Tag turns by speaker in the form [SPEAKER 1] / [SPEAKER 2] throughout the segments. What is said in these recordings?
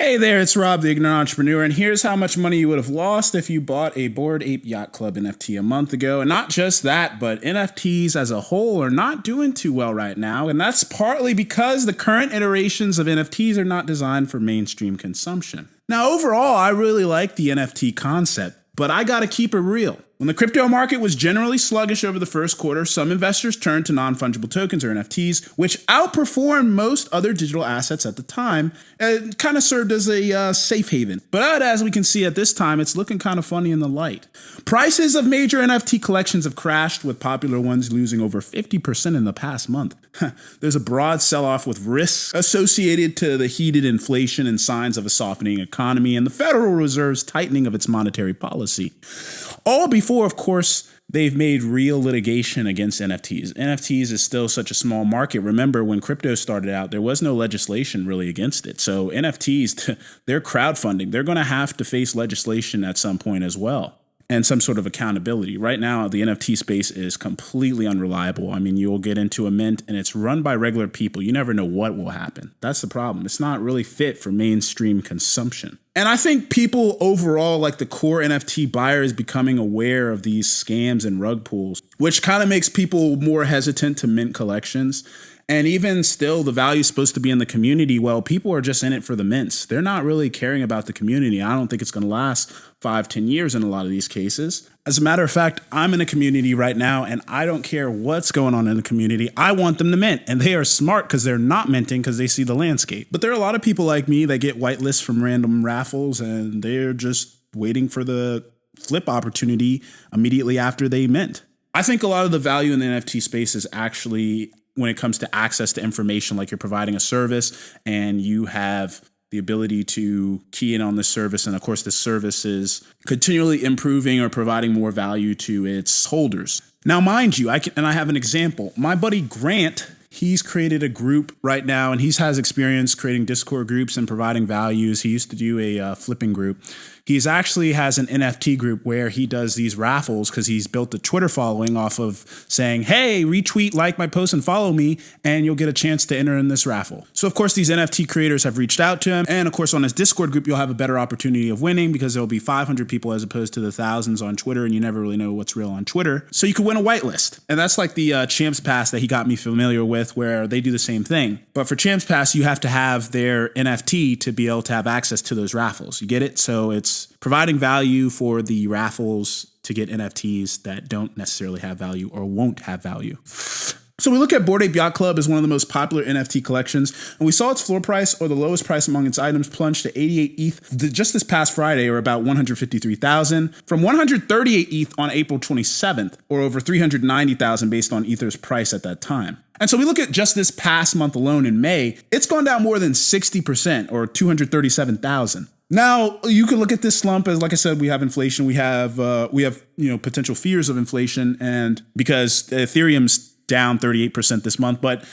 [SPEAKER 1] Hey there, it's Rob, the Ignorant Entrepreneur, and here's how much money you would have lost if you bought a Bored Ape Yacht Club NFT a month ago. And not just that, but NFTs as a whole are not doing too well right now, and that's partly because the current iterations of NFTs are not designed for mainstream consumption. Now, overall, I really like the NFT concept, but I gotta keep it real. When the crypto market was generally sluggish over the first quarter, some investors turned to non-fungible tokens or NFTs, which outperformed most other digital assets at the time and kind of served as a safe haven. But as we can see at this time, it's looking kind of funny in the light. Prices of major NFT collections have crashed, with popular ones losing over 50% in the past month. There's a broad sell-off with risks associated to the heated inflation and signs of a softening economy and the Federal Reserve's tightening of its monetary policy. All before, of course, they've made real litigation against NFTs. NFTs is still such a small market. Remember, when crypto started out, there was no legislation really against it. So NFTs, they're crowdfunding. They're going to have to face legislation at some point as well, and some sort of accountability. Right now, the NFT space is completely unreliable. I mean, you'll get into a mint and it's run by regular people. You never know what will happen. That's the problem. It's not really fit for mainstream consumption. And I think people overall, like the core NFT buyer, is becoming aware of these scams and rug pulls, which kind of makes people more hesitant to mint collections. And even still, the value is supposed to be in the community. Well, people are just in it for the mints. They're not really caring about the community. I don't think it's going to last 5-10 years in a lot of these cases. As a matter of fact, I'm in a community right now, and I don't care what's going on in the community. I want them to mint, and they are smart because they're not minting because they see the landscape. But there are a lot of people like me that get whitelists from random raffles, and they're just waiting for the flip opportunity immediately after they mint. I think a lot of the value in the NFT space is actually when it comes to access to information, like you're providing a service and you have the ability to key in on this service. And of course, this service is continually improving or providing more value to its holders. Now, mind you, I have an example. My buddy Grant, he's created a group right now, and he has experience creating Discord groups and providing values. He used to do a flipping group. He's actually has an NFT group where he does these raffles because he's built a Twitter following off of saying, hey, retweet, like my post, and follow me, and you'll get a chance to enter in this raffle. So, of course, these NFT creators have reached out to him. And, of course, on his Discord group, you'll have a better opportunity of winning because there'll be 500 people as opposed to the thousands on Twitter, and you never really know what's real on Twitter. So you could win a whitelist. And that's like the Champs Pass that he got me familiar with, where they do the same thing. But for Champs Pass, you have to have their NFT to be able to have access to those raffles. You get it? So it's providing value for the raffles to get NFTs that don't necessarily have value or won't have value. So we look at Bored Ape Yacht Club as one of the most popular NFT collections, and we saw its floor price, or the lowest price among its items, plunge to 88 ETH just this past Friday, or about 153,000, from 138 ETH on April 27th, or over 390,000 based on Ether's price at that time. And so we look at just this past month alone in May, it's gone down more than 60%, or 237,000. Now, you could look at this slump as, like I said, we have inflation, we have potential fears of inflation, and because Ethereum's down 38% this month. But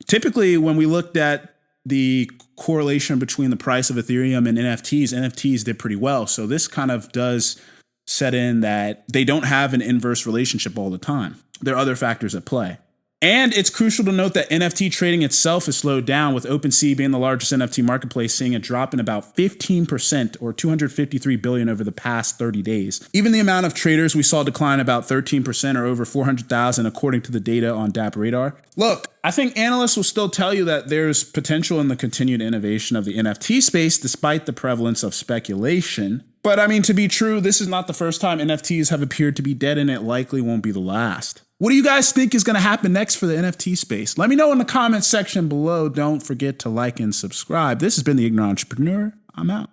[SPEAKER 1] typically, when we looked at the correlation between the price of Ethereum and NFTs did pretty well. So this kind of does set in that they don't have an inverse relationship all the time. There are other factors at play. And it's crucial to note that NFT trading itself has slowed down, with OpenSea being the largest NFT marketplace seeing a drop in about 15%, or 253 billion over the past 30 days. Even the amount of traders we saw decline about 13%, or over 400,000, according to the data on DApp Radar. Look, I think analysts will still tell you that there's potential in the continued innovation of the NFT space, despite the prevalence of speculation. But I mean, to be true, this is not the first time NFTs have appeared to be dead, and it likely won't be the last. What do you guys think is going to happen next for the NFT space? Let me know in the comments section below. Don't forget to like and subscribe. This has been the Ignorant Entrepreneur. I'm out.